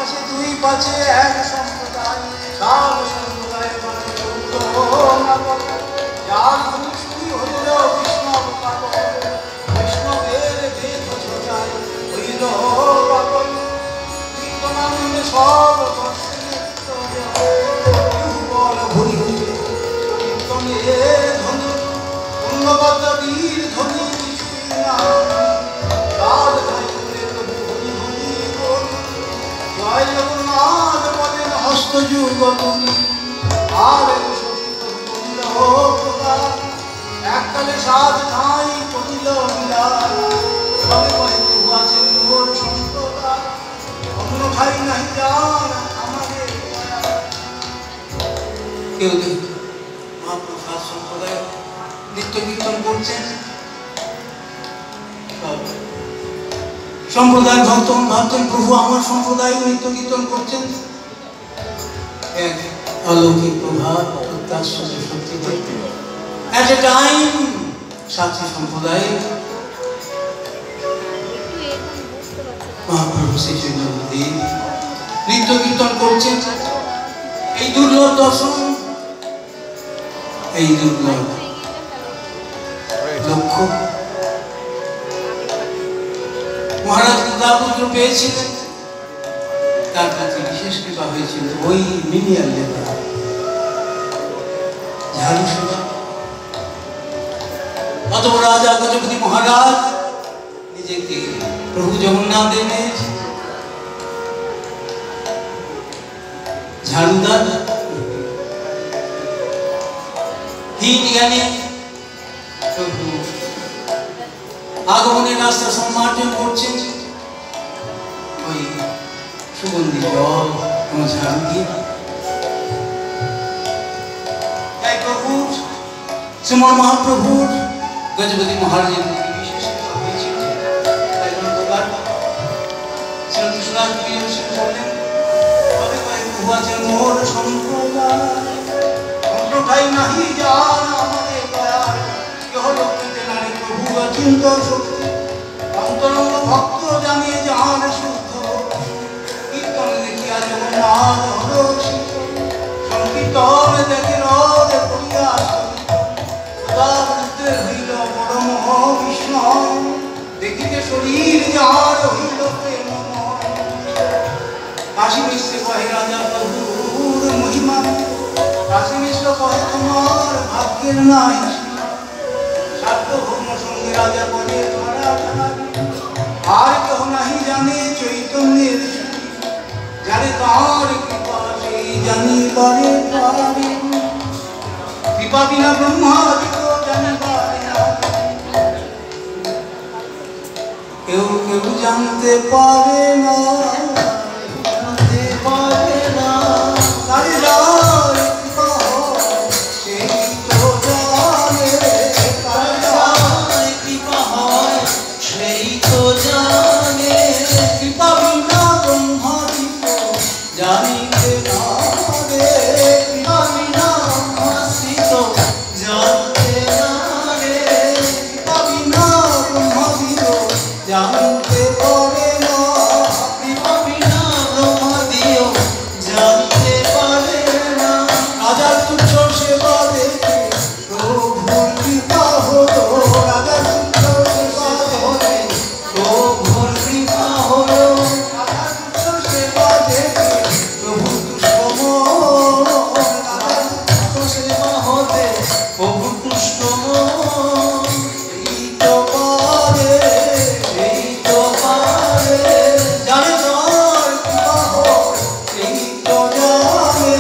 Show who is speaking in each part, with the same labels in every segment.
Speaker 1: পাশে দুই পাশে এক সম্প্রদায়, সব সম্প্রদায়ের মানে যার শুরু হইল কৃষ্ণ পাগল, বৈষ্ণবের বেদ ছোটায় হইল পাগল। কীর্তনানন্দে সব বল ভরি হইবে কীর্তনের ধ্বনি, পূর্ণবদ্র বীর ধ্বনি কিছুই না। তার ধাই করে প্রভু হরি হরি বল, জয় জগন্নাথ বলেন হস্তযুগ তুমি। আর এককালে সাত ঠাঁই করিল মিলায়, তবে কহে প্রভু আছেন মোর সম্প্রদায়, অন্য ঠাই নাই যান আমাদের। কেউ নেই মহাপ্রভু সাত সম্প্রদায় নিত্য কীর্তন করছেন, সম্প্রদায় ভক্ত ভাবছেন প্রভু আমার সম্প্রদায় নিত্য কীর্তন করছেন। এক অলৌকিক প্রভাব প্রত্যাশ্চর্য শক্তিতে at a time সাথী সম্প্রদায় মহাপ্রভু শ্রী চৈতন্যদেব নৃত্য কীর্তন করছেন। এই দুর্লভ দর্শন, এই দুর্লভ লক্ষ্য মহারাজ দাপুত্র পেয়েছিলেন, তার কাছে বিশেষ কৃপা হয়েছিল ওই মিলিয়ন লেখা ঝাড়ু সেবা। অতঃপর রাজা গজপতি মহারাজ নিজেকে প্রভু জগন্নাথ দেবের ঝাড়ুদার হীন জ্ঞানে প্রভু আগমনের রাস্তা সম্মার্জন করছেন ওই সুগন্ধি জল কোন ঝাড়ু দিয়ে। তাই প্রভুর শ্রীমন মহাপ্রভুর গজপতি মহারাজের প্রতি বিশেষ হয়েছিল। তাই গ্রন্থকার শ্রীরাজ বললেন, তবে কয়েক প্রভু আছেন মোর সম্প্রদায়, অন্য ঠাই নাহি যান আমাদের দয়াল, কেহ লোকিতে নারী প্রভু অচিন্ত শক্তি, অন্তরঙ্গ ভক্ত জানিয়ে যান শুদ্ধ কীর্তন দেখিয়া জগন্নাথ হরষি, সংকীর্তন দেখে রদ করিয়া হইল পরম বিষ্ণু, দেখিতে শরীর যার হইল প্রেমময়। কাশী মিশ্র কহে রাজা প্রভুর মহিমা, কাশী মিশ্র কহে তোমার ভাগ্যের নাই সার্বভৌম সঙ্গে রাজা বলে ধরা ঠাড়ি, আর কেহ নাহি জানে চৈতন্যের জানে তার কৃপা সেই জানিবারে পারে, কৃপা বিনা ব্রহ্মাদিক জানিবারে না। কেউ কেউ জানতে পারে না, জানতে পারে না, তার যার কৃপা হয় সেই তো জানে, তার যার কৃপা হয় সেই তো জানে, কৃপা বিনা ব্রহ্মাদিক জানিতে না রে, কৃপা বিনা ব্রহ্মাদিক জানতে না রে, কৃপা বিনা ব্রহ্মাদিক জানতে পারে না, কৃপা বিনা ব্রহ্মাদিক জানতে পারে না। রাজার তুচ্ছ সেবা দেখে প্রভুর কৃপা হলো, রাজার তুচ্ছ সেবা দেখে প্রভুর কৃপা হলো, রাজার তুচ্ছ সেবা দেখে প্রভু তুষ্ট মন, রাজার তুচ্ছ সেবা হতে প্রভু তুষ্ট মন। এই তো পারে, এই তো পারে, জানে তার কৃপা হয় সেই তো জানে,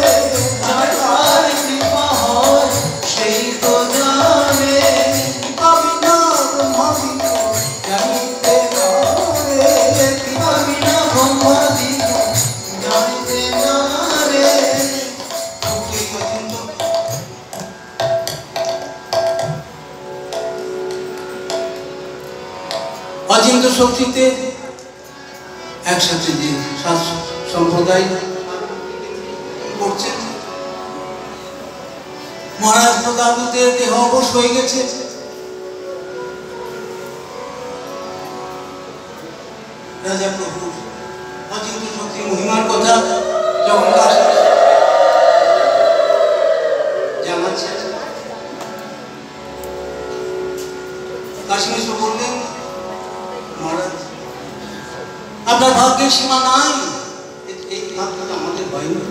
Speaker 1: জানে তার কৃপা হয় সেই তো জানে, কৃপা বিনা ব্রহ্মাদিক জানিতে না রে, কৃপা বিনা ব্রহ্মাদিক জানিতে না রে। অচিন্ত শক্তিতে একসাথে যে সাত সম্প্রদায় করছেন, মহারাজ প্রতাপদের দেহ অবশ হয়ে গেছে, রাজা প্রভু অচিন্ত শক্তির মহিমার কথা ভাগ্যের সীমা নাই, এই ভাগ্যটা আমাদের হয়নি।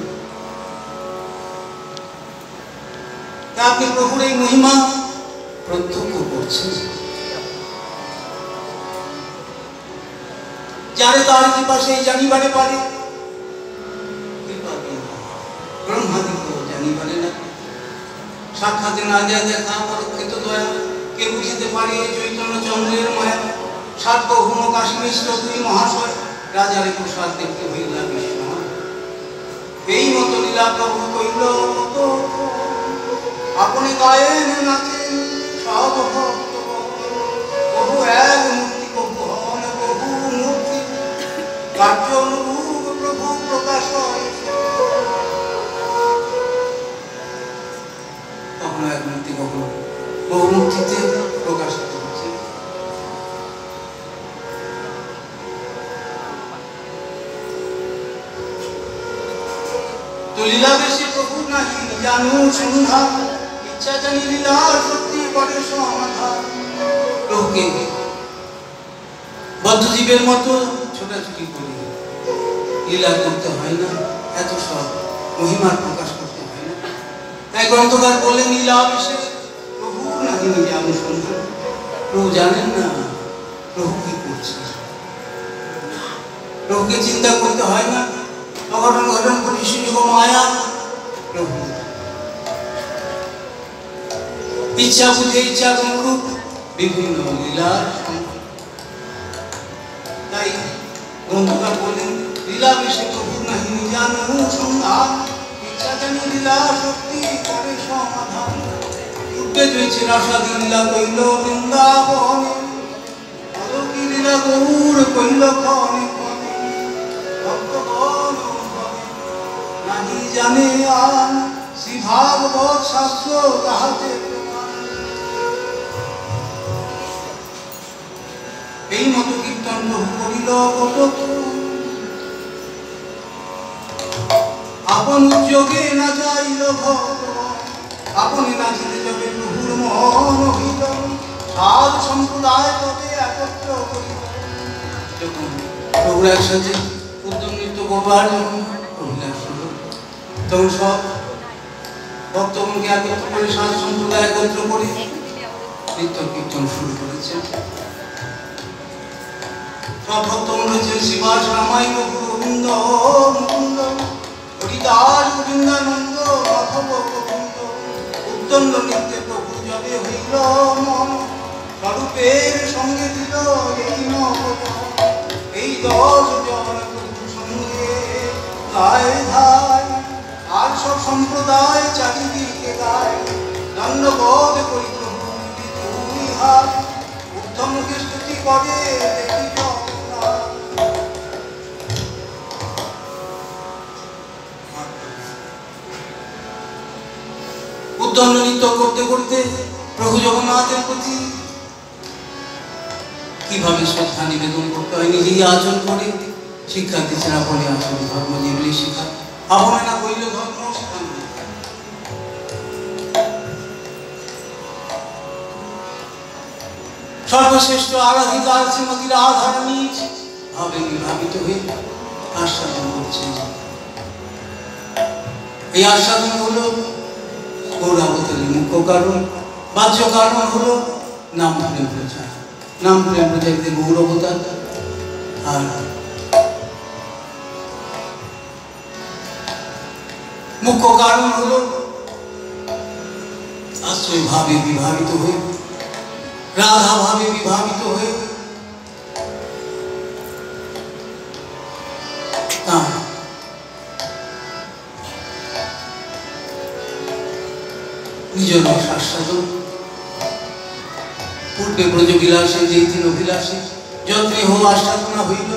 Speaker 1: আপনি প্রভুর এই মহিমা প্রত্যক্ষ করছেন। যারে তার কৃপা সেই জানিবারে পারে, ব্রহ্মাদিত্য জানিবারে না। সাক্ষাতে না যায় দেখা পরোক্ষিত দয়া, কে বুঝিতে পারে চৈতন্য চন্দ্রের মায়া। সার্বভৌম কাশী মিশ্র দুই মহাশয়, রাজারে প্রসাদ দেখতে হইলা বিস্ময়। এই মতো লীলা প্রভু কইল আপনি গায়েন নাচেন সব ভক্ত, প্রভু এক মূর্তি, প্রভু হন বহু মূর্তি, কার্য অনুরূপ প্রভু প্রকাশ। কখনো এক মূর্তি, কখনো বহু মূর্তিতে প্রকাশিত হচ্ছে। তো লীলা বেশি প্রভু নাহি জানু সন্ধান, ইচ্ছা জানি লীলা সত্যি করে সমাধান। প্রভুকে বদ্ধজীবের মতো ছোটাছুটি করি, লীলা করতে হয় না, এত সব মহিমার প্রকাশ করতে হয় না। তাই গ্রন্থকার বললেন লীলা বিশেষ প্রভু নাহি জানু সন্ধান। প্রভু জানেন না প্রভু কি করছে, প্রভুকে চিন্তা করতে হয় না। অঘটন ঘটন করি সুযোগ মায়া, প্রভু ইচ্ছা বুঝে ইচ্ছা অনুরূপ বিভিন্ন লীলার। তাই গ্রন্থকার বলেন লীলা বেশে প্রভু নাহি জানু সন্ধান, ইচ্ছা জানি লীলা শক্তি করে সমাধান। যুগে রয়েছে রাসাদি লীলা কইল বৃন্দাবনে, অলৌকি লীলা গৌর কইল ক্ষণে ক্ষণে। ভক্তগণ নাহি জানে আন, শ্রী ভাগবত শাস্ত্র তাহাতে প্রমাণ। এই মতো কীর্তন প্রভু করিল কতক, আপন উদ্যোগে না যাইল ভগবান। আপনি নাচিতে যাবে প্রভুর মন হইল, সাধু সম্প্রদায় তবে একত্র করিল। যখন প্রভুর একসাথে উদ্যম নৃত্য করবার অভিলাষ হলো, তখন সব ভক্তগণকে একত্র করে সাধু সম্প্রদায় একত্র করে নৃত্য কীর্তন শুরু করেছে। সব ভক্তগণ হয়েছেন শিবাস রামাই প্রভু গোবিন্দ মুকুন্দ, হরিদাস গোবিন্দানন্দ মাধব গোবিন্দ। উদ্দণ্ড নৃত্যে প্রভু জবে হইল মন, স্বরূপের সঙ্গে দিল এই নবজন। এই 10 জন প্রভু সঙ্গে গায় ধায়, আর সব সম্প্রদায় চারিদিকে গায়। দণ্ডবোধ করি প্রভু দুই হাত, উদ্ধমকে স্তুতি করে দেখি জগন্নাথ। উদ্দণ্ড নৃত্য করতে করতে প্রভু জগন্নাথের প্রতি কিভাবে শ্রদ্ধা নিবেদন করতে হয় নিজেই আচরণ করে শিক্ষা দিচ্ছেন। আপনি আসুন ধর্ম যেগুলি শিক্ষা, আপনি না কইলে ধর্ম শিখান। সর্বশ্রেষ্ঠ আরাধিকা শ্রীমতী রাধারানী ভাবে বিভাবিত হয়ে আস্বাদন করছেন। এই আস্বাদন হলো গৌরাবতারের মুখ্য কারণ, বাহ্য কারণ হলো নাম প্রেম প্রচার। নাম প্রেম প্রচারিতে গৌরবতার, আর মুখ্য কারণ হলো আশ্রয় ভাবে বিভাবিত হয়ে, রাধা ভাবে বিভাবিত হয়ে নিজের আস্বাদন। পূর্বে ব্রজবিলাসে যেই তিন অভিলাষে যত্নে হো আস্বাদনা হইল,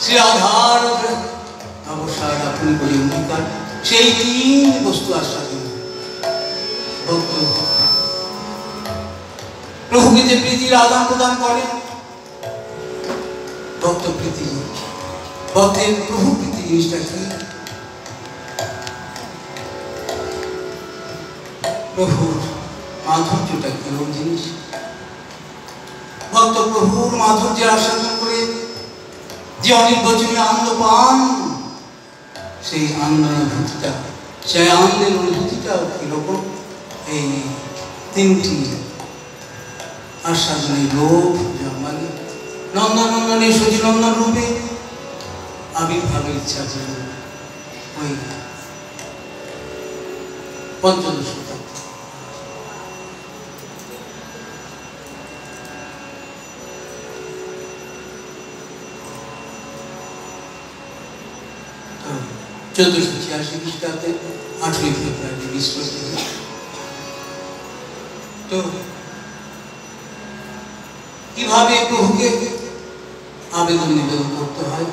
Speaker 1: শ্রী আধার অবসাদ আপনি বলে অঙ্গীকার, সেই 3 বস্তু আস্বাদন। ভক্ত প্রভুকে যে প্রীতির আদান প্রদান করে, ভক্ত প্রীতি, ভক্তের প্রভু প্রীতি জিনিসটা কি? প্রভুর মাধুর্যটা কেমন জিনিস? ভক্ত প্রভুর মাধুর্যের আস্বাদন করে যে অনির্বচনী আনন্দ পান, সেই আনন্দানুভূতিটা, সেই আনন্দের অনুভূতিটা কিরকম? এই তিনটি আস্বাদনী লোভ জন্মালে নন্দনন্দনের সচিনন্দন রূপে আবির্ভাবের ইচ্ছা ছিল ওই পঞ্চদশ শতাব্দী। তো 1486 খ্রিস্টাব্দে 8ই ফেব্রুয়ারি বিশ্ব। তো কিভাবে প্রভুকে আবেদন নিবেদন করতে হয়,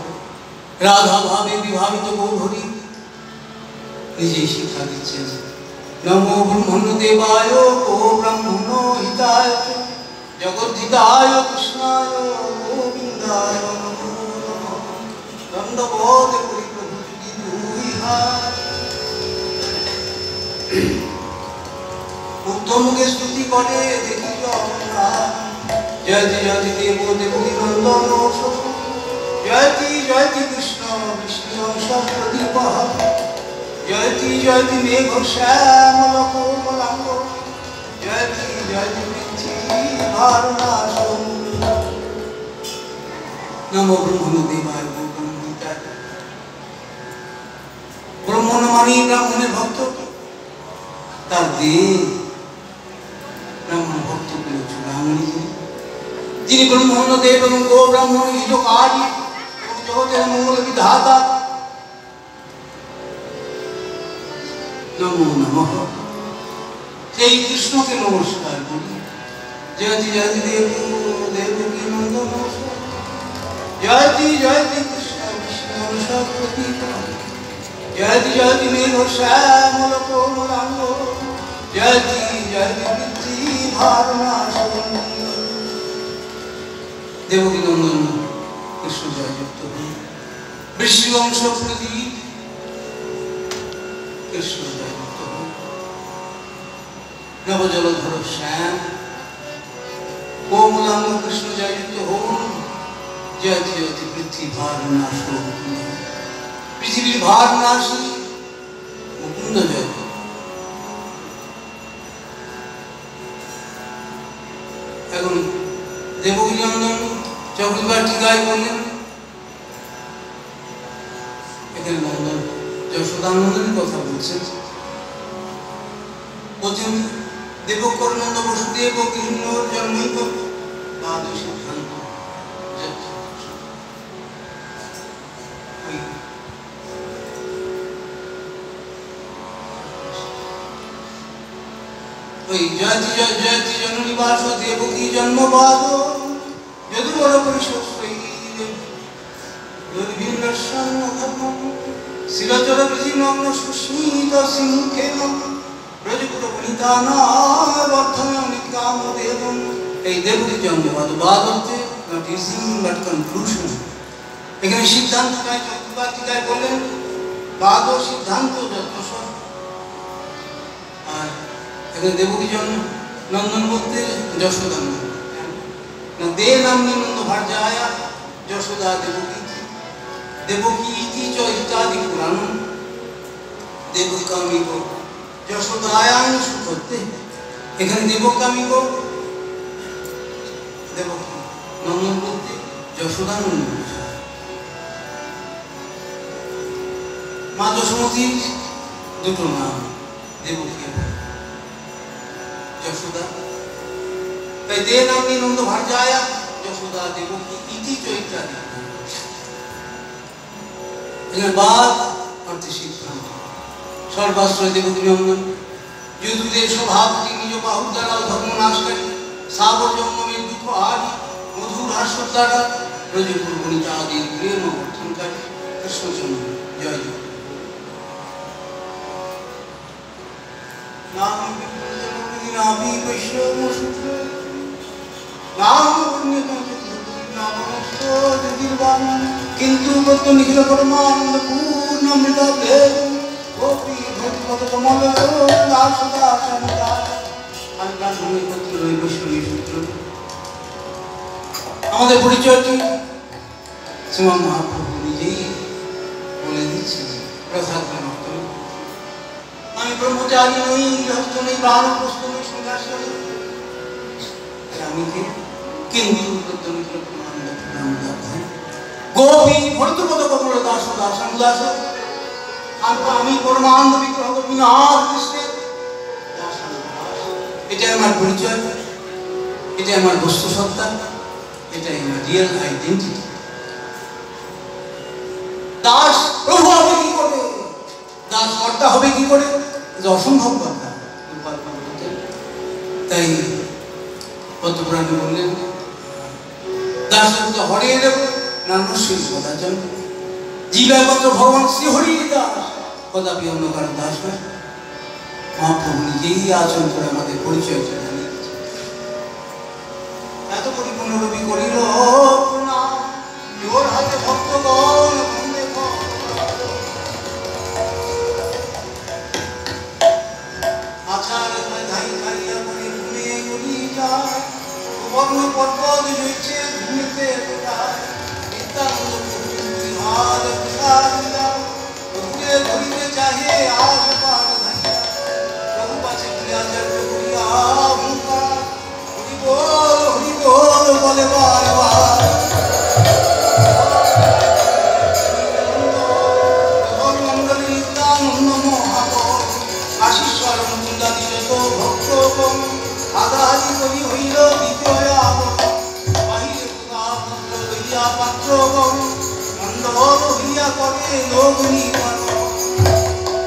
Speaker 1: রাধা ভাবে বিভাবিত গৌরহরি নিজেই শিক্ষা দিচ্ছেন। নমো ব্রহ্মণ্য দেবায় গো ব্রাহ্মণ হিতায় জগদ্ধিতায় কৃষ্ণায় গোবিন্দায় নমো নমঃ। দণ্ডবোধ করি প্রভু যদি দুই হাত, উত্তম মুখে স্তুতি করে দেখি জগন্নাথ। জয়তি জয়তি দেব দেবী নন্দন জয়তি জয়তি কৃষ্ণ বিষ্ণু অংশ প্রদীপ জয়তি জয়তি মেঘ শ্যামল কোমলাঙ্গ জয়তি জয়তি পৃথিবী ভারনাশ। নমো ব্রহ্মণ দেবায় ব্রহ্মণিতায়। ব্রহ্মণ মানে ব্রাহ্মণের ভক্ত, তার দেব ব্রাহ্মণ ভক্ত গুলো চূড়ামণি, যিনি ব্রহ্মণ্য দেব এবং গো ব্রাহ্মণ হিতকারী এবং জগতের মঙ্গল বিধাতা। নমো নমঃ। সেই কৃষ্ণকে নমস্কার করি। জয়তি জয়তি দেব দেবকী নন্দন জয়তি জয়তি কৃষ্ণ বিষ্ণু সপ্রতীক জয়তি জয়তি মেঘ শ্যামল কোমলাঙ্গ জয়তি জয়তি পৃথিবী ভারনাশ। দেবকী নন্দন কৃষ্ণ জয়যুক্ত হন। বৃষ্টি বংশ প্রদীপ কৃষ্ণ জয়যুক্ত হন। নবজলধর শ্যাম কোমলাঙ্গ কৃষ্ণ জয়যুক্ত হন। জয়তি জয়তি পৃথিবী ভারনাশ। পৃথিবীর ভার নাশী মুকুন্দ জয়। এখন দেবকী নন্দন চক্রবার টিকায় বললেন, এখানে নন্দন যশোদানন্দনের কথা বলছেন। বলছেন দেবকর নন্দ বসুদেব গৃহীণর জন্মৈক দ্বাদশ সিদ্ধান্ত। ওই জয়তি জয়তি জননিবাস দেবকী জন্মবাদ যদুবর পরিষদ শিলচর বিধিনগ্ন সুস্মিত সিংহেন ব্রজপুর বনিতানা বর্ধনে অনেক কাম দেবন। এই দেবকী জন্মবাদ, বাদ হচ্ছে নট ইজিং বাট কনক্লুশন। এখানে সিদ্ধান্ত নাই, চতুর্বার্তিকায় বললেন বাদ ও সিদ্ধান্ত যত সব। আর এখানে দেবকী নন্দন বলতে যশোদা নন্দন না, দে নামনি নন্দ ভার্যায়া যশোদা দেবকী দেবকী ইতি চ ইত্যাদি পুরাণ। দেবকামী গো যশোদায়াং সুখতে। এখানে দেবকামী গো দেবকী নন্দন বলতে যশোদা নন্দন। মা যশোমতীর দুটো নাম দেবকী যশোদা। তাই দে নামনি নন্দ ভার্যায়া যশোদা দেবকী ইতি চ ইত্যাদি। এখানে বাদ অর্থে সিদ্ধান্ত। সর্বাশ্রয় দেবকী নন্দন যদুদের স্বভাবটি নিজ বাহুর দ্বারা ধর্ম নাশকারী সাবর জন্মের দুঃখ হারি মধুর হাস্য দ্বারা ব্রজপুর বনিতা আদির প্রেম অর্থনকারী কৃষ্ণচন্দ্র জয় জয়। নাম নাভি বৈষ্ণব সূত্র নাম কিন্তু গত নিখিল পরমানন্দ পূর্ণ মৃত দেব গোপী ভক্তিপদ কমল দাস দাস আমি গান্ধী পত্র বৈষ্ণবী সূত্র। আমাদের পরিচয়টি শ্রীমান মহাপ্রভু নিজেই বলে দিচ্ছেন প্রসাদ নর্তন, আমি ব্রহ্মচারী নই, গৃহস্থ নই, বানপ্রস্থ নই, সন্ন্যাসী নই, আমি কে? কিন্তু গোপী ভরতপদ কমল দাস দাসানুদাস, আমি পরমানন্দ বিগ্রহ গোপীনাথ কৃষ্ণের দাসানুদাস। এটাই আমার পরিচয়, এটাই আমার বস্তু সত্তা, এটাই আমার রিয়েল আইডেন্টিটি। দাস প্রভু হবে কি করে, দাস কর্তা হবে কি করে, এটা অসম্ভব কথা। তাই পদ্মপুরাণে বললেন দাসত্ব হরিয়ে দেব নানশ্রী সদাচন, জীবাপত্র ভগবান শ্রী হরি দাস, কদাপি অন্য কারণ দাস নয়। মহাপ্রভু নিজেই আচরণ করে আমাদের পরিচয় জানিয়ে দিচ্ছে। এত পরিপূর্ণ রবি করিল প্রণাম, জোর হাতে ভক্তগণ বন্দে আচার ধাই ধাইয়া করে ঘুমে গড়ি যায়, বর্ণ পর্বত জইছে ঘুমেতে কোথায়, নিত্যানন্দ বিহার বিহারিয়া প্রভুকে ধরিতে চাহে আশ পার ধাইয়া, প্রভু পাছে আচার্য করিয়া হুঙ্কার, হরি বল বলে বারবার, মন্ডলী নিত্যানন্দ মহাবল, আশীশ্বর মুকুন্দাদি যত ভক্তগণ, আদাহারি করি হইল দ্বিতীয় আগমন, বাহিরে পুত্র লইয়া পাত্রগণ, মণ্ডল হইয়া করে লোক নিবান,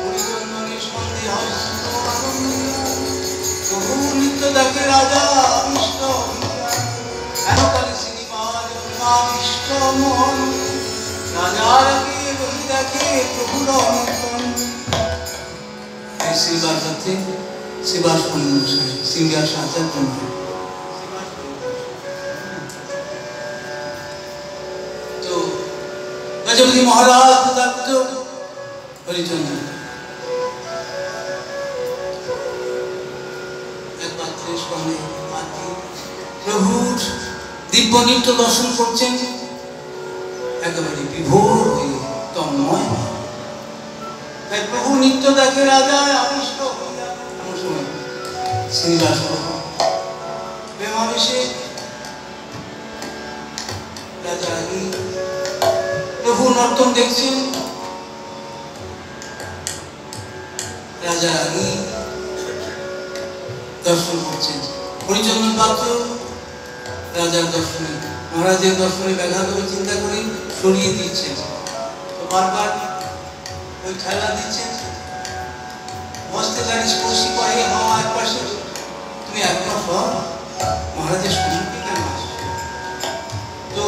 Speaker 1: হরিচন্দনে সন্দেহ প্রভু নিত্য দেখে রাজা ইষ্ট এনকালে শ্রীনিবাস ইষ্ট মোহন, রাজার আগে বলি দেখে প্রভুর অনন্তন। শ্রীবাস হচ্ছে শ্রীবাস সিংহাস আচার্য। তো গজপতি মহারাজ হরিচন্দ্র প্রভুর দিব্য নৃত্য দর্শন করছেন, একেবারে বিভোর হয়ে তন্ময়। তাই প্রভু নিত্য দেখে রাজা আবিষ্ট হইয়া এমন সময় শ্রীনিবাস প্রেমাবেশে রাজা রানী প্রভু নর্তন দেখছেন। রাজা রানী দর্শন করছেন, হরিচন্দন পাত্র রাজার দর্শনে মহারাজের দর্শনে ব্যাঘাত করে চিন্তা করে সরিয়ে দিচ্ছেন। তো বারবার ওই খেলা দিচ্ছেন, বসতে গাড়ি স্পর্শী করে হওয়া এক পাশে, তুমি একমাস হও মহারাজের সম্মুখে কেন আসো? তো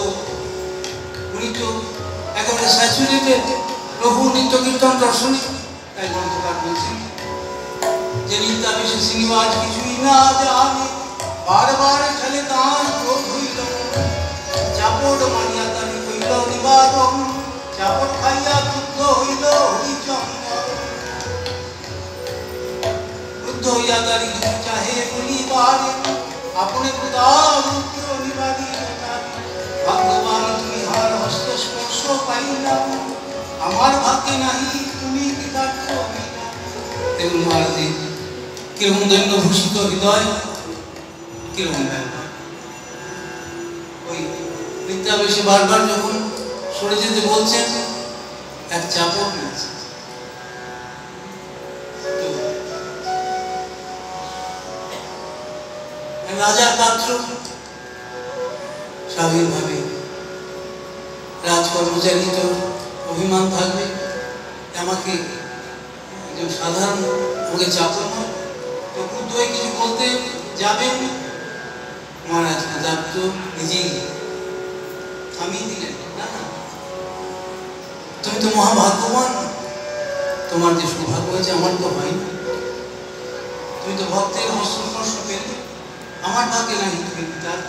Speaker 1: উনি তো একেবারে স্যাচুরেটেড প্রভু নিত্য কীর্তন দর্শনে। তাই গ্রন্থকার বলছেন যে নিত্যাবেশে শ্রীনিবাস কিছুই না জানে, বারবার খেলে তাঁর ক্রোধ হইল, চাপড় মানিয়া তারি হইল নিবারণ, চাপড় খাইয়া ক্রুদ্ধ হইল হরিচন্দ্র, ক্রুদ্ধ হইয়া তারি চাহে বলিবারে, আপনি প্রদারুদ্র নিবারি, ভাগ্যবান তুমি হার হস্ত স্পর্শ পাইলাম, আমার ভাগ্যে নাহি তুমি কৃতার্থ হইলা। দেখুন মহারাজের কিরকম দৈন্য ভূষিত হৃদয়, কিরকম ব্যাপার। ওই নিত্যাবেশে বারবার যখন সরে যেতে বলছেন, এক চাপড় নিয়েছে। রাজার পাত্র স্বাভাবিকভাবে রাজকর্মচারী তো অভিমান থাকবে, আমাকে একজন সাধারণ আমাকে চাপড় নয়, তো ক্রুদ্ধ হয়ে কিছু বলতে যাবেন। মহারাজ যাক তো নিজেই থামিয়ে দিলেন, না না তুমি তো মহাভাগ্যবান, তোমার যে সৌভাগ্য হয়েছে আমার তো হয়নি, তুমি তো ভক্তের হস্তস্পর্শ পেলে, আমার ভাগ্যে নাহি তুমি পিতার।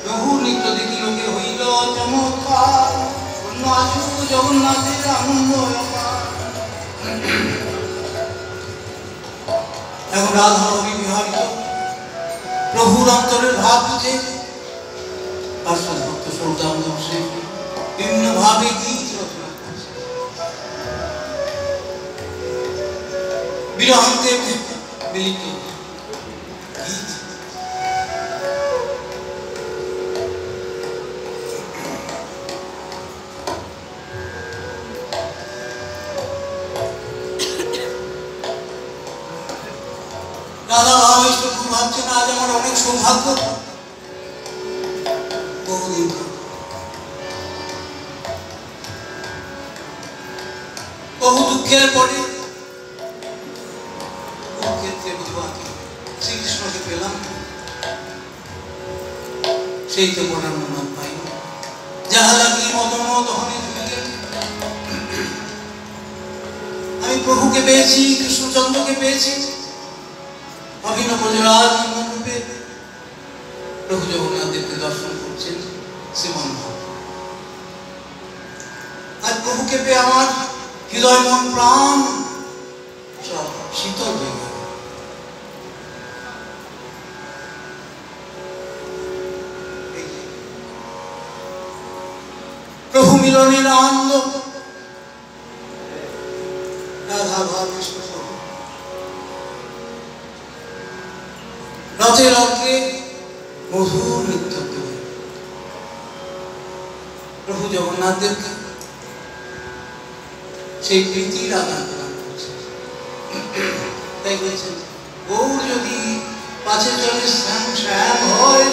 Speaker 1: প্রভু নিত্য দেখি লোকে হইল চমৎকার, অন্য আসু জগন্নাথের আনন্দ। এখন রাধা অবিবিহারিত প্রভুর অন্তরের ভাব বুঝে পার্শ্বদ ভক্ত সৌদাম বিভিন্ন ভাবে গীত রচনা করছে। বিরহান্তে মিলিত গীত। রাধা ভাবেশ প্রভু ভাবছেন আজ আমার অনেক সৌভাগ্য, বহুদিন বহু দুঃখের পরে কুরুক্ষেত্রে বিধবাকে শ্রীকৃষ্ণকে পেলাম, সেই তো বলার মনে পাই যাহা লাগি মদন দহনে ধুইলেন। আমি প্রভুকে পেয়েছি, কৃষ্ণচন্দ্রকে পেয়েছি, অভিনব রাজ রূপে প্রভু জগন্নাথদেবকে দর্শন করছেন শ্রীমন। আর প্রভুকে পেয়ে আমার হৃদয় মন প্রাণ সব শীতল হয়ে গেল। প্রভু মিলনের আনন্দ, রাধা ভাবেশ রথের অগ্রে মধুর নৃত্য করে প্রভু জগন্নাথ দেবকে সেই প্রীতির আদান প্রদান করছে। তাই বলছেন গৌর যদি পাছে চলে শ্যাম শ্যাম হয়,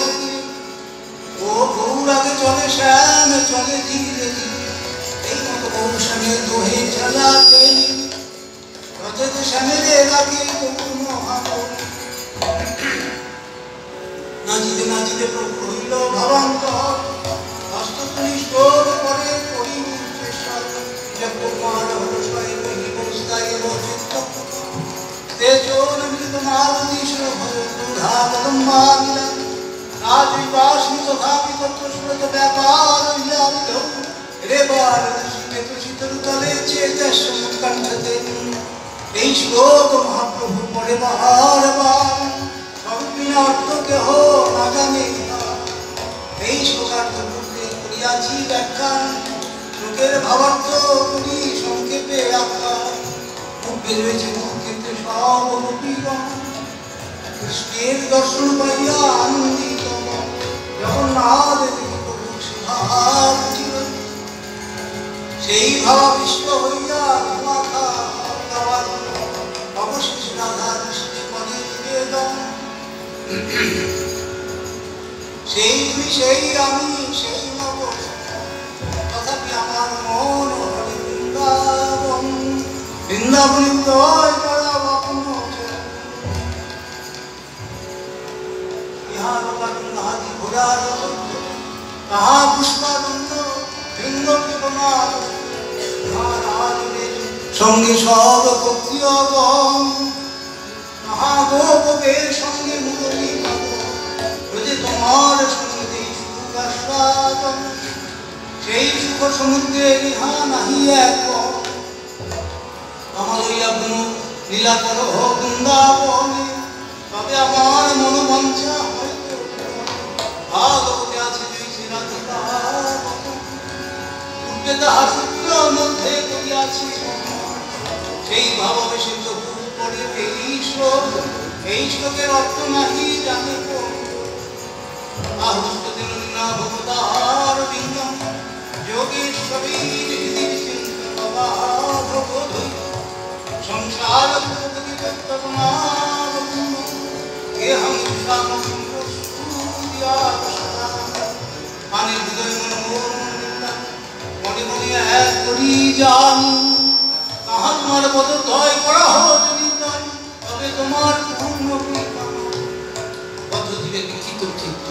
Speaker 1: ও গৌর আগে চলে শ্যাম চলে ধীরে ধীরে, এই মতো গৌর শ্যামের দোহে চালাতে রথেতে শ্যামের এলাকে গৌর মহামৌর। নাচিতে নাচিতে প্রভু হইল ভাবান্তর, হস্তনিষ্ঠ করে করি জগমার হরসায় বহিবস্তায় রচিত তেজোন মৃত মালদীশ ভয়দুধা কদম্বাবিলা রাজবিবাসী তথাপি তত্র সুরত ব্যাপার হইলাবিল রেবার ঋষিকে তো শীতলতলে চেতস্য কণ্ঠতে। এই শ্লোক মহাপ্রভু পড়ে বাহার বার, সবিনা অর্থ কেহ না জানে। এই শ্লোকার্থ পূর্বে করিয়াছি ব্যাখ্যা, শ্লোকের ভাবার্থ করি সংক্ষেপে আখ্যা। পূর্বে রয়েছে মুখক্ষেত্রে সব গোপীগণ, কৃষ্ণের দর্শন পাইয়া আনন্দিত জগন্নাথ প্রভু সুভাব ছিল। সেই ভাবাবিষ্ট হইয়া মাথা অবশেষে রাধা কৃষ্ণে করে নিবেদন। সেই তুই সেই আমি সেই নব, তথাপি আমার মন হরে বৃন্দাবন। বৃন্দাবন হৃদয় করা বাপন ইহার কারুণাদি ঘোড়ার তাহা পুষ্পানন্দ ভিন্ন কৃপনার সঙ্গে সব ভক্তিয়গণ মহাগোপের সঙ্গে মুরলী রোজে তোমার সঙ্গে সুখ আস্বাদন। সেই সুখ সমুদ্রে ইহা নাহি এক, আমার লইয়া কোনো লীলা করো বৃন্দাবনে, তবে আমার মনোবাঞ্ছা হয়তো ভাগবতে আছে জয়সী রাধিকা। পূর্বে তাহার পুত্র মধ্যে করিয়াছি, সেই ভাবাবেশে প্রভু পড়ে এই শ্লোক। এই শ্লোকের অর্থ নাহি জানে আহুষ্ট দিন না ভবতার বিন্দম যোগেশ্বরী সংসার পানের হৃদয় মনে মনে এক করি যান, তাহা তোমার পদদ্বয় করা হোক যদি নয়, তবে তোমার পূর্ণ পদ্ধতিতে লিখিত চিত্ত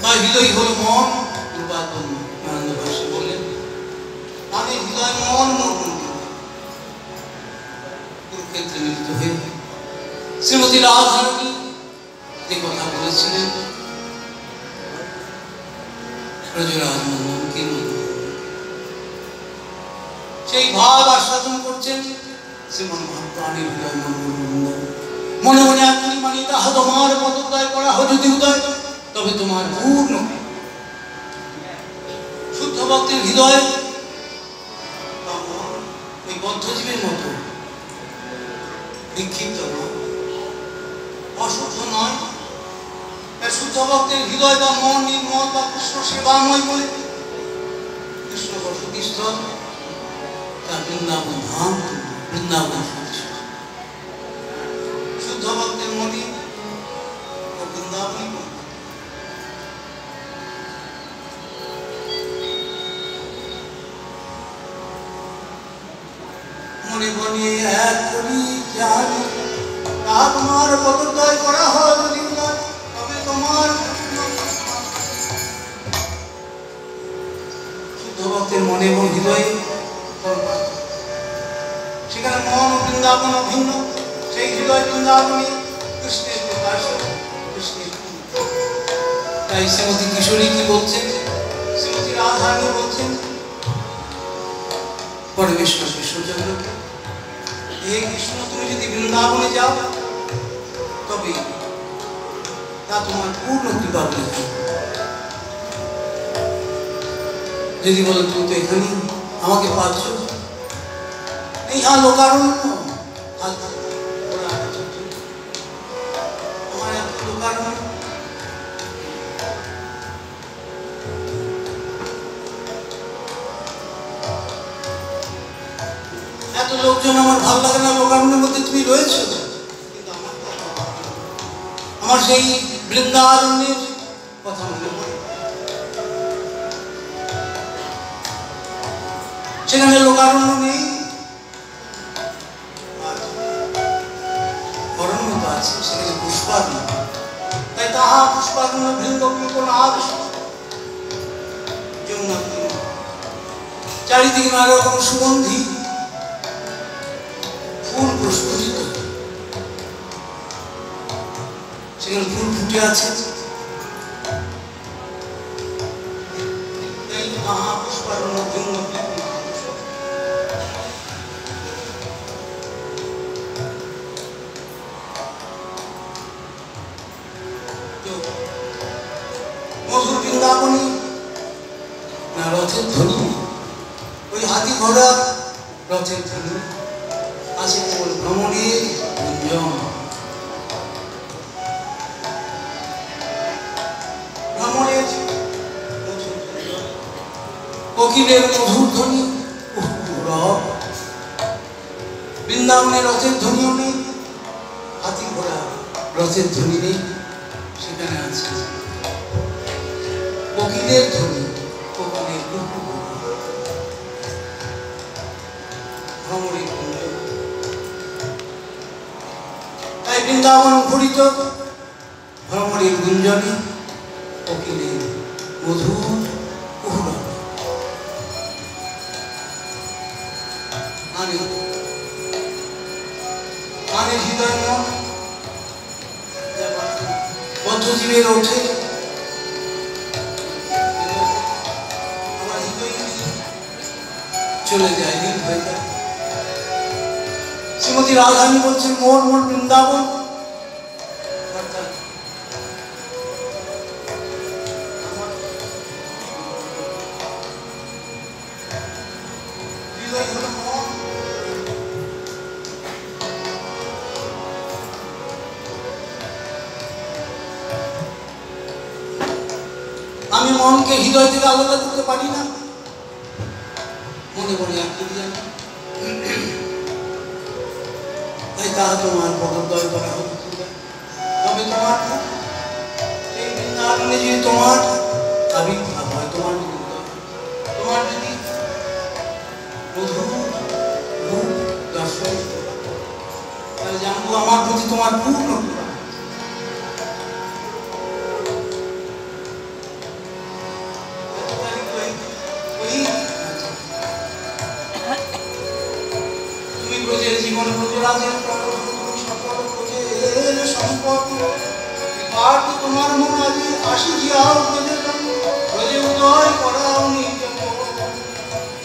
Speaker 1: বা হৃদয় হল মন। পূর্বাতন আনন্দ ভাষে বললেন আমি হৃদয় মন কুরুক্ষেত্রে মিলিত হয়ে শ্রীমতী রাধারানী যে কথা বলেছিলেন ব্রজরাজ নন্দনকে, সেই ভাব আস্বাদন করছেন শ্রীমন প্রাণীর হৃদয় মঙ্গল। মনে মনে এখনই মানি তাহা তোমার পদোদয় করা হোক যদি উদয়, তবে তোমার পূর্ণ ভক্তের হৃদয় ওই বদ্ধজীবের মতো বিক্ষিপ্ত নয়, অশুদ্ধ নয়। শুদ্ধ ভক্তের হৃদয় বা মন নির্মল বা কৃষ্ণ সেবাময় বলে কৃষ্ণ বসতিস্থল তার বৃন্দাবন ধাম, বৃন্দাবন শুদ্ধ ভক্তের মনে ও বৃন্দাবনই মনে মনে এক করি জানি তা তোমার পদদ্বয় করা হয় যদি নয় তবে তোমার শুদ্ধ ভক্তের মনে এবং হৃদয়ে সেখানে মন ও বৃন্দাবন অভিন্ন। সেই হৃদয় বৃন্দাবনে কৃষ্ণের প্রকাশ, কৃষ্ণের। তাই শ্রীমতী কিশোরী কি বলছেন, শ্রীমতী রাধারানী বলছেন পরমেশ্বর কৃষ্ণচন্দ্রকে, হে কৃষ্ণ তুমি যদি বৃন্দাবনে যাও তবে তা তোমার পূর্ণ কৃপা বলে। যদি বলো তুমি তো এখানেই আমাকে পাচ্ছ, ইহা লোকারণ্য, আমার এত লোকারণ্য। এত লোকজন আমার ভালো লাগে না, লোকারণ্যের মধ্যে তুমি রয়েছো। কিন্তু আমার সেই বৃন্দারণ্যের কথা মনে পড়ে, সেখানে লোকারণ্য নেই, অরণ্য তো আছে, সেখানে পুষ্পারণ্য। তাই তাহা পুষ্পারণ্য বৃন্দ কৃপনাথ যমুনা চারিদিকে নানা রকম সুগন্ধি ফুল প্রস্ফুটিত, সেখানে ফুল ফুটে আছে। মহাপুষ্পারণ্য বৃন্দ মধুর বৃন্দাবনী না রথের ধ্বনি, ওই হাতি ঘোড়া রথের ধ্বনি আছে কেবল ভ্রমণের গুঞ্জন, ভ্রমণের কোকিলের মধুর ধ্বনি। বৃন্দাবনের রথের ধ্বনিও নেই, হাতি ঘোড়া রথের ধ্বনি নেই, সেখানে আছে কোকিলের ধ্বনি, কোকিলের ভ্রমণের গুঞ্জন। তাই বৃন্দাবন মুখরিত ভ্রমণের গুঞ্জনে, কোকিলের মধুর কুহুরবে। কানের হৃদয় মন বদ্ধজীবের ওঠে, আমার হৃদয় চলে যায়, দিন হয়ে যায়। শ্রীমতী রাধারানী বলছেন মোর মোর বৃন্দাবন, অর্থাৎ হৃদয় হল মন। আমি মনকে হৃদয় থেকে আলাদা করতে পারি না, মনে মনে আঁকড়ে জানি। তাই তাহা তোমার পদদ্বয় করা হবে, তবে তোমার সেই বৃন্দাবনে যদি তোমার আবির্ভাব হয়, তোমার তোমার যদি মধুর রূপ দর্শন, তাহলে জানবো আমার প্রতি তোমার পূর্ণ কৃপা। তুমি ব্রজের জীবন, ব্রজরাজের সকল ব্রজের সম্পদ, তোমার মন আজি আসি যাও ব্রজে উদয় করাও নিজ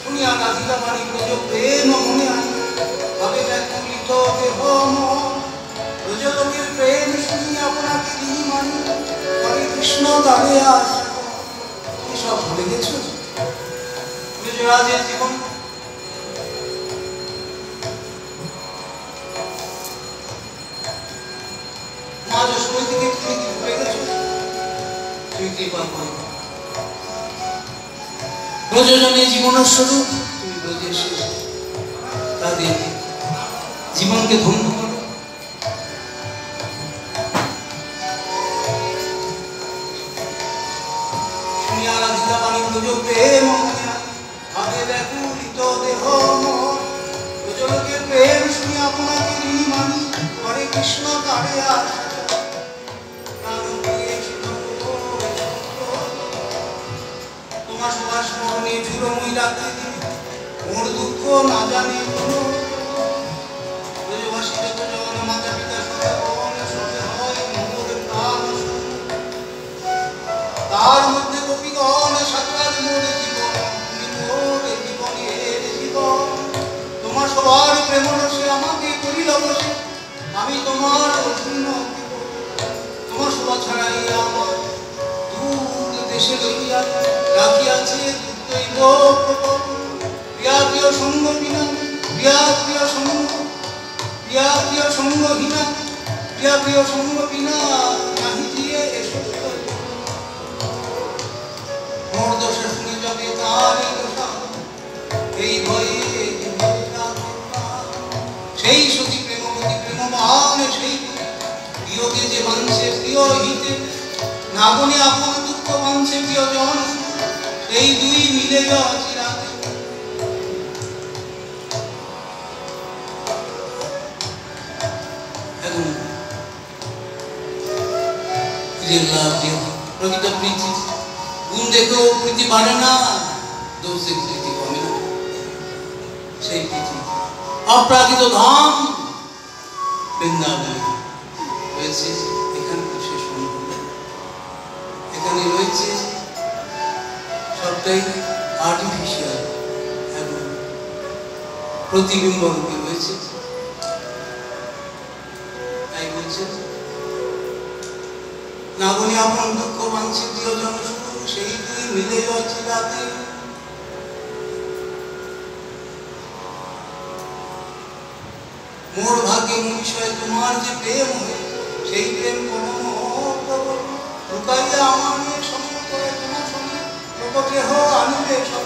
Speaker 1: শুনিয়া নাচিকা বাড়ি ব্রজ প্রেম মনে আনি ভাবে ব্যাকুলিত দেহ মন ব্রজলোকের প্রেম শুনি আপনাকে দিই মানি হরে কৃষ্ণ তারে আস। তুমি সব ভুলে গেছো, সূর্যরাজের জীবন মা যশোমতী থেকে তুমি কি ভুলে গেছো? তুমি কৃপা করো, ব্রজজনে জীবনের স্বরূপ তুমি ব্রজে এসে তাদের জীবনকে ধন্য করো। শুনিয়া রাধিকা বাণী ব্রজ প্রেম ভাবে ব্যাকুলিত দেহ মন, ব্রজলোকের প্রেম শুনিয়া আপনাকে মানি হরে কৃষ্ণ তারে আসে তোমার সুবাস মোহনে ঝুরমুই রাত্রি মোর দুঃখ না জানে ব্রজবাসী যতজন মাতা পিতা সবে হয় মোর প্রাণ, তার মধ্যে গোপীগণ সাতরাজ মোর জীবন, মোর জীবনের জীবন তোমার সবার প্রেম রসে আমাকে করিল বসে, আমি তোমার অধীন তোমার শোভা ছাড়াই আমার দূর দেশে লইয়া রাখিয়াছে দৈব প্রিয়া প্রিয় সঙ্গ বিনা, প্রিয়া প্রিয় সঙ্গ, প্রিয়া প্রিয় সঙ্গহীনা, প্রিয়া প্রিয় সঙ্গ বিনা নাহি দিয়ে এসো মোর দোষে শুনে যাবে তারই দোষা, এই ভয়ে সেই সতী প্রেমবতী প্রেমবান সেই প্রিয়কে যে বাঞ্ছে প্রিয় হিতে, নাগনে আপন দুঃখ বাঞ্ছে প্রিয়জন, এই দুই মিলে চিরাতে এখন প্রকৃত প্রীতি গুণ দেখেও প্রীতি বাড়ে না, দোষে প্রীতি কমে না। সেই প্রীতি অপ্রাকৃত ধাম বৃন্দাবন রয়েছে, এখানে শেষ অনুভব, এখানে রয়েছে সবটাই আর্টিফিশিয়াল এবং প্রতিবিম্ব রূপে রয়েছে। তাই বলছে নাগনি আপন দুঃখ মানছে প্রিয়জন শুধু, সেই দুই মিলে চিরাতে মোর ভাগ্যে বিষয় তোমার যে প্রেম হয়ে, সেই প্রেম কোনো লুকাইয়া আমার সঙ্গে করে তোমার সঙ্গে প্রকটে আনিবে সব